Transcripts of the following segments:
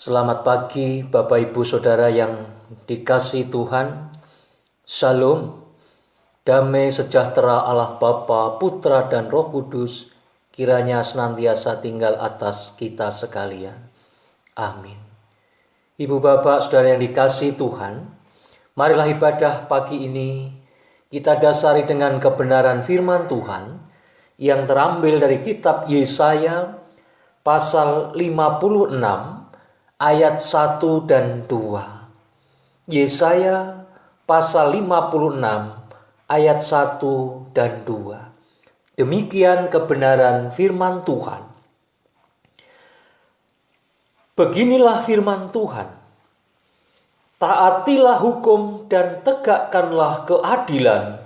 Selamat pagi Bapak Ibu Saudara yang dikasihi Tuhan. Shalom, damai sejahtera Allah Bapa, Putra dan Roh Kudus kiranya senantiasa tinggal atas kita sekalian. Amin. Ibu Bapak Saudara yang dikasihi Tuhan, marilah ibadah pagi ini kita dasari dengan kebenaran firman Tuhan yang terambil dari kitab Yesaya pasal 56 ayat 1 dan 2. Yesaya pasal 56 ayat 1 dan 2. Demikian kebenaran firman Tuhan. Beginilah firman Tuhan. Taatilah hukum dan tegakkanlah keadilan,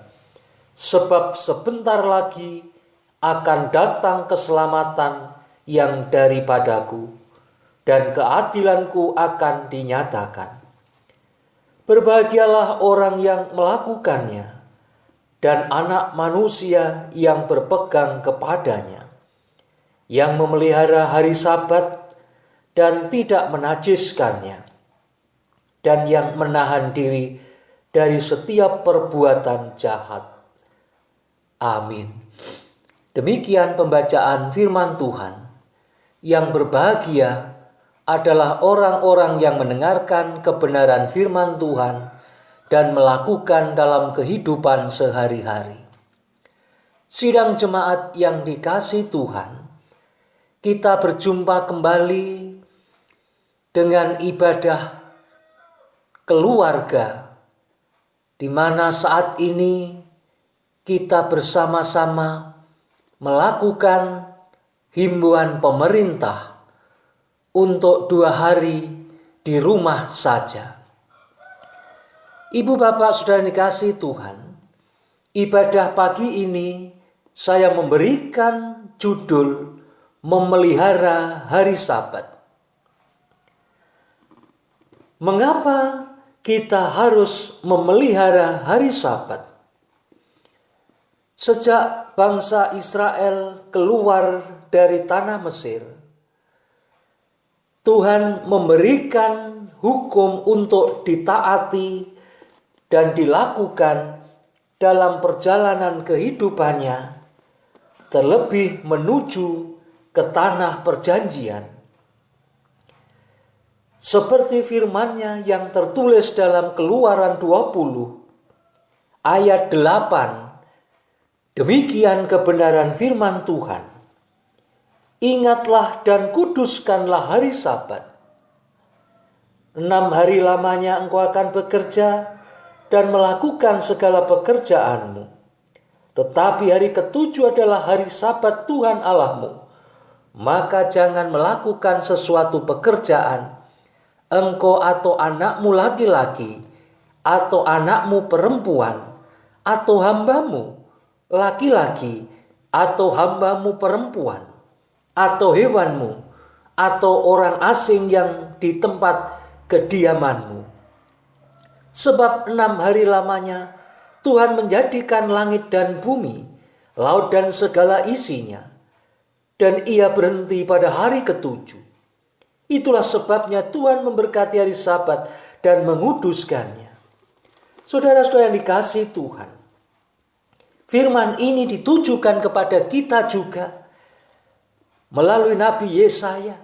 sebab sebentar lagi akan datang keselamatan yang daripadaku, dan keadilanku akan dinyatakan. Berbahagialah orang yang melakukannya, dan anak manusia yang berpegang kepadanya, yang memelihara hari Sabat dan tidak menajiskannya, dan yang menahan diri dari setiap perbuatan jahat. Amin. Demikian pembacaan firman Tuhan. Yang berbahagia adalah orang-orang yang mendengarkan kebenaran firman Tuhan dan melakukan dalam kehidupan sehari-hari. Sidang jemaat yang dikasihi Tuhan, kita berjumpa kembali dengan ibadah keluarga, di mana saat ini kita bersama-sama melakukan himbauan pemerintah untuk 2 hari di rumah saja. Ibu bapak saudara dikasihi Tuhan, ibadah pagi ini saya memberikan judul memelihara hari Sabat. Mengapa kita harus memelihara hari Sabat? Sejak bangsa Israel keluar dari tanah Mesir, Tuhan memberikan hukum untuk ditaati dan dilakukan dalam perjalanan kehidupannya, terlebih menuju ke tanah perjanjian. Seperti firman-Nya yang tertulis dalam Keluaran 20 ayat 8, demikian kebenaran firman Tuhan. Ingatlah dan kuduskanlah hari Sabat. 6 hari lamanya engkau akan bekerja dan melakukan segala pekerjaanmu. Tetapi hari ke-7 adalah hari Sabat Tuhan Allahmu. Maka jangan melakukan sesuatu pekerjaan, engkau atau anakmu laki-laki, atau anakmu perempuan, atau hambamu laki-laki, atau hambamu perempuan, atau hewanmu, atau orang asing yang di tempat kediamanmu. Sebab 6 hari lamanya Tuhan menjadikan langit dan bumi, laut dan segala isinya, dan Ia berhenti pada hari ke-7. Itulah sebabnya Tuhan memberkati hari Sabat dan menguduskannya. Saudara-saudara yang dikasihi Tuhan, firman ini ditujukan kepada kita juga melalui Nabi Yesaya,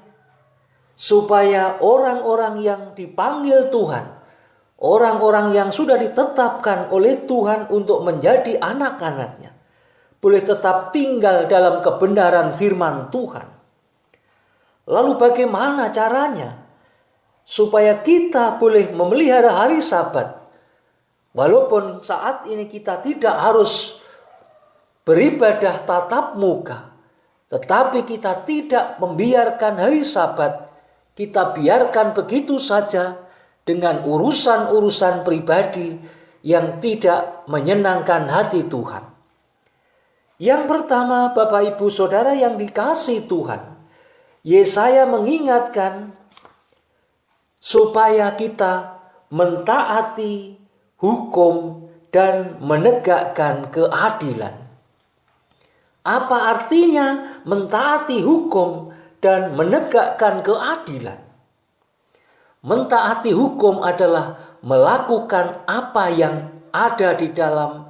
supaya orang-orang yang dipanggil Tuhan, orang-orang yang sudah ditetapkan oleh Tuhan untuk menjadi anak-anaknya, boleh tetap tinggal dalam kebenaran firman Tuhan. Lalu bagaimana caranya supaya kita boleh memelihara hari Sabat? Walaupun saat ini kita tidak harus beribadah tatap muka, tetapi kita tidak membiarkan hari Sabat, kita biarkan begitu saja dengan urusan-urusan pribadi yang tidak menyenangkan hati Tuhan. Yang pertama, Bapak Ibu Saudara yang dikasihi Tuhan, Yesaya mengingatkan supaya kita mentaati hukum dan menegakkan keadilan. Apa artinya mentaati hukum dan menegakkan keadilan? Mentaati hukum adalah melakukan apa yang ada di dalam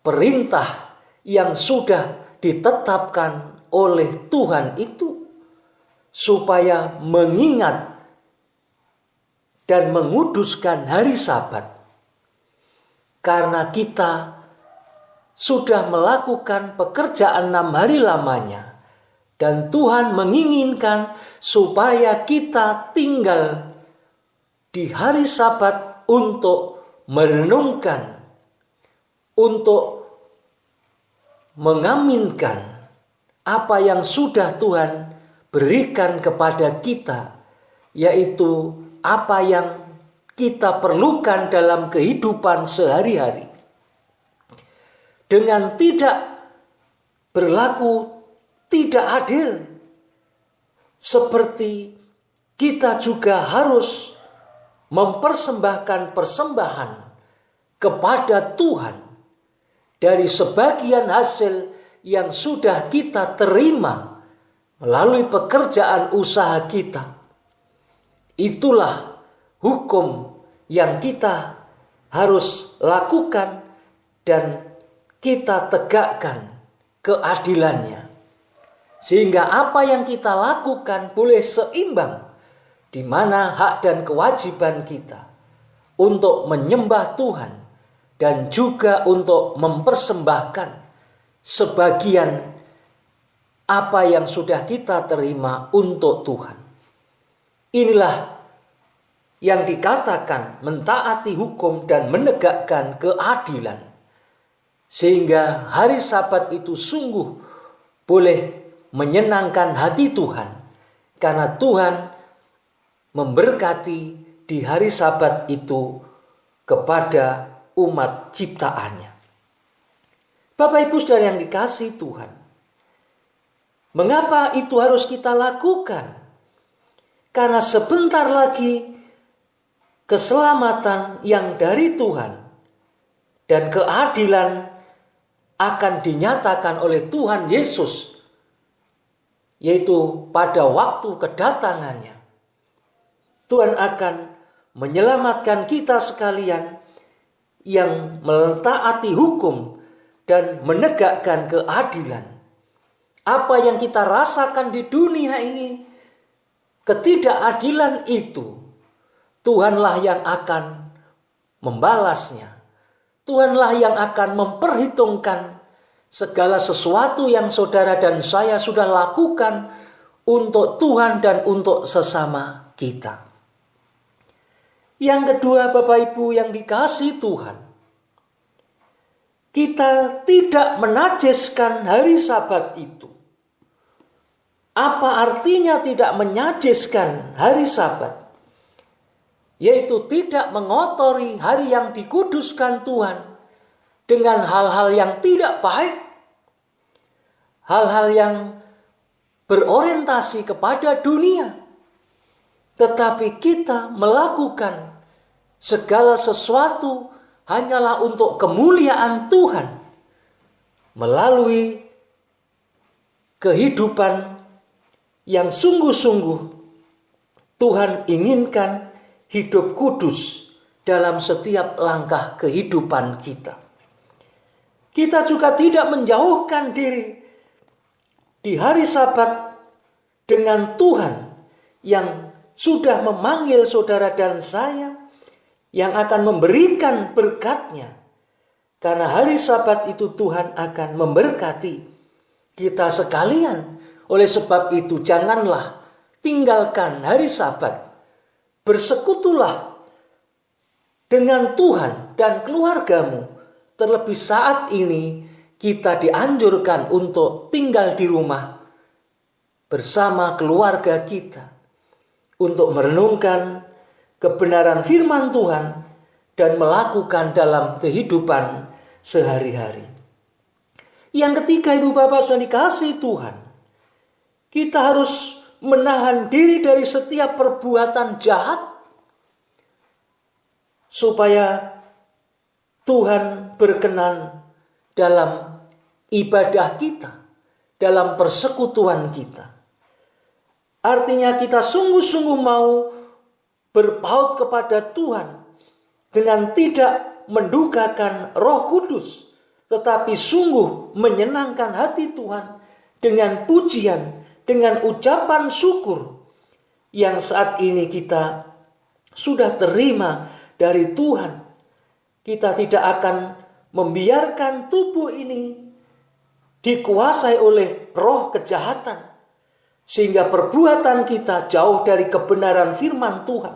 perintah yang sudah ditetapkan oleh Tuhan itu, supaya mengingat dan menguduskan hari Sabat. Karena kita sudah melakukan pekerjaan 6 hari lamanya, dan Tuhan menginginkan supaya kita tinggal di hari Sabat untuk merenungkan, untuk mengaminkan apa yang sudah Tuhan berikan kepada kita, yaitu apa yang kita perlukan dalam kehidupan sehari-hari. Dengan tidak berlaku tidak adil, seperti kita juga harus mempersembahkan persembahan kepada Tuhan dari sebagian hasil yang sudah kita terima melalui pekerjaan usaha kita. Itulah hukum yang kita harus lakukan dan kita tegakkan keadilannya. Sehingga apa yang kita lakukan boleh seimbang, di mana hak dan kewajiban kita untuk menyembah Tuhan dan juga untuk mempersembahkan sebagian apa yang sudah kita terima untuk Tuhan. Inilah yang dikatakan mentaati hukum dan menegakkan keadilan. Sehingga hari Sabat itu sungguh boleh menyenangkan hati Tuhan, karena Tuhan memberkati di hari Sabat itu kepada umat ciptaannya. Bapak Ibu Saudara yang dikasihi Tuhan, mengapa itu harus kita lakukan? Karena sebentar lagi keselamatan yang dari Tuhan dan keadilan akan dinyatakan oleh Tuhan Yesus, yaitu pada waktu kedatangannya. Tuhan akan menyelamatkan kita sekalian yang mentaati hukum dan menegakkan keadilan. Apa yang kita rasakan di dunia ini, ketidakadilan itu, Tuhanlah yang akan membalasnya. Tuhanlah yang akan memperhitungkan segala sesuatu yang saudara dan saya sudah lakukan untuk Tuhan dan untuk sesama kita. Yang kedua, Bapak Ibu yang dikasihi Tuhan, kita tidak menajiskan hari Sabat itu. Apa artinya tidak menajiskan hari Sabat? Yaitu tidak mengotori hari yang dikuduskan Tuhan dengan hal-hal yang tidak baik, hal-hal yang berorientasi kepada dunia. Tetapi kita melakukan segala sesuatu hanyalah untuk kemuliaan Tuhan melalui kehidupan yang sungguh-sungguh Tuhan inginkan hidup kudus dalam setiap langkah kehidupan kita. Kita juga tidak menjauhkan diri di hari Sabat dengan Tuhan yang sudah memanggil saudara dan saya, yang akan memberikan berkat-Nya. Karena hari Sabat itu Tuhan akan memberkati kita sekalian. Oleh sebab itu janganlah tinggalkan hari Sabat. Bersekutulah dengan Tuhan dan keluargamu. Terlebih saat ini kita dianjurkan untuk tinggal di rumah bersama keluarga kita, untuk merenungkan kebenaran firman Tuhan dan melakukan dalam kehidupan sehari-hari. Yang ketiga, Ibu Bapak Saudara dikasihi Tuhan, kita harus menahan diri dari setiap perbuatan jahat supaya Tuhan berkenan dalam ibadah kita, dalam persekutuan kita. Artinya kita sungguh-sungguh mau berpaut kepada Tuhan dengan tidak mendukakan Roh Kudus, tetapi sungguh menyenangkan hati Tuhan dengan pujian, dengan ucapan syukur yang saat ini kita sudah terima dari Tuhan. Kita tidak akan membiarkan tubuh ini dikuasai oleh roh kejahatan, sehingga perbuatan kita jauh dari kebenaran firman Tuhan.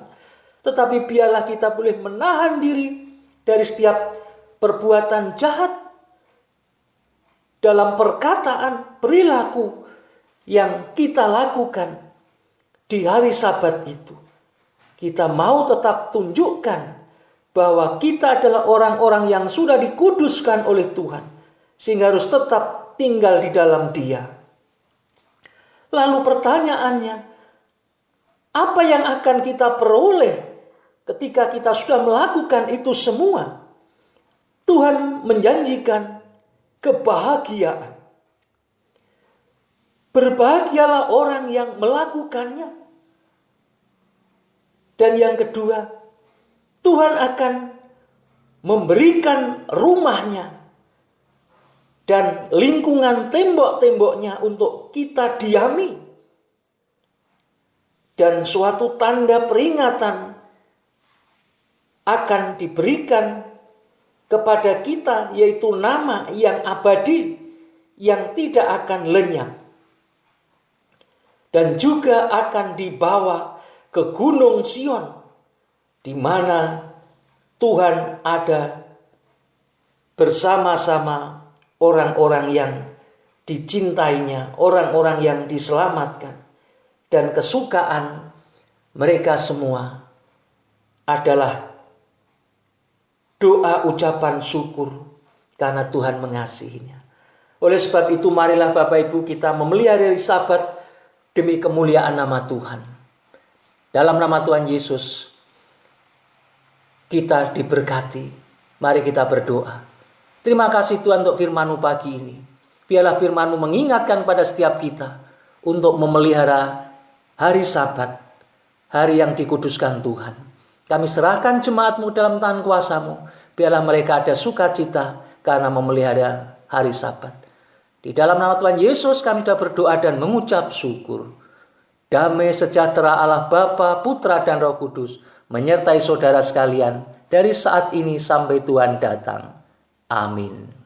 Tetapi biarlah kita boleh menahan diri dari setiap perbuatan jahat dalam perkataan, perilaku yang kita lakukan di hari Sabat itu. Kita mau tetap tunjukkan bahwa kita adalah orang-orang yang sudah dikuduskan oleh Tuhan, sehingga harus tetap tinggal di dalam Dia. Lalu pertanyaannya, apa yang akan kita peroleh ketika kita sudah melakukan itu semua? Tuhan menjanjikan kebahagiaan. Berbahagialah orang yang melakukannya. Dan yang kedua, Tuhan akan memberikan rumahnya dan lingkungan tembok-temboknya untuk kita diami. Dan suatu tanda peringatan akan diberikan kepada kita, yaitu nama yang abadi, yang tidak akan lenyap. Dan juga akan dibawa ke Gunung Sion, di mana Tuhan ada bersama-sama orang-orang yang dicintainya, orang-orang yang diselamatkan. Dan kesukaan mereka semua adalah doa ucapan syukur karena Tuhan mengasihinya. Oleh sebab itu marilah Bapak Ibu kita memelihara hari Sabat demi kemuliaan nama Tuhan. Dalam nama Tuhan Yesus kita diberkati. Mari kita berdoa. Terima kasih Tuhan untuk firman-Mu pagi ini. Biarlah firman-Mu mengingatkan pada setiap kita untuk memelihara hari Sabat, hari yang dikuduskan Tuhan. Kami serahkan jemaat-Mu dalam tangan kuasa-Mu. Biarlah mereka ada sukacita karena memelihara hari Sabat. Di dalam nama Tuhan Yesus kami sudah berdoa dan mengucap syukur. Damai sejahtera Allah Bapa, Putra dan Roh Kudus menyertai saudara sekalian dari saat ini sampai Tuhan datang. Amin.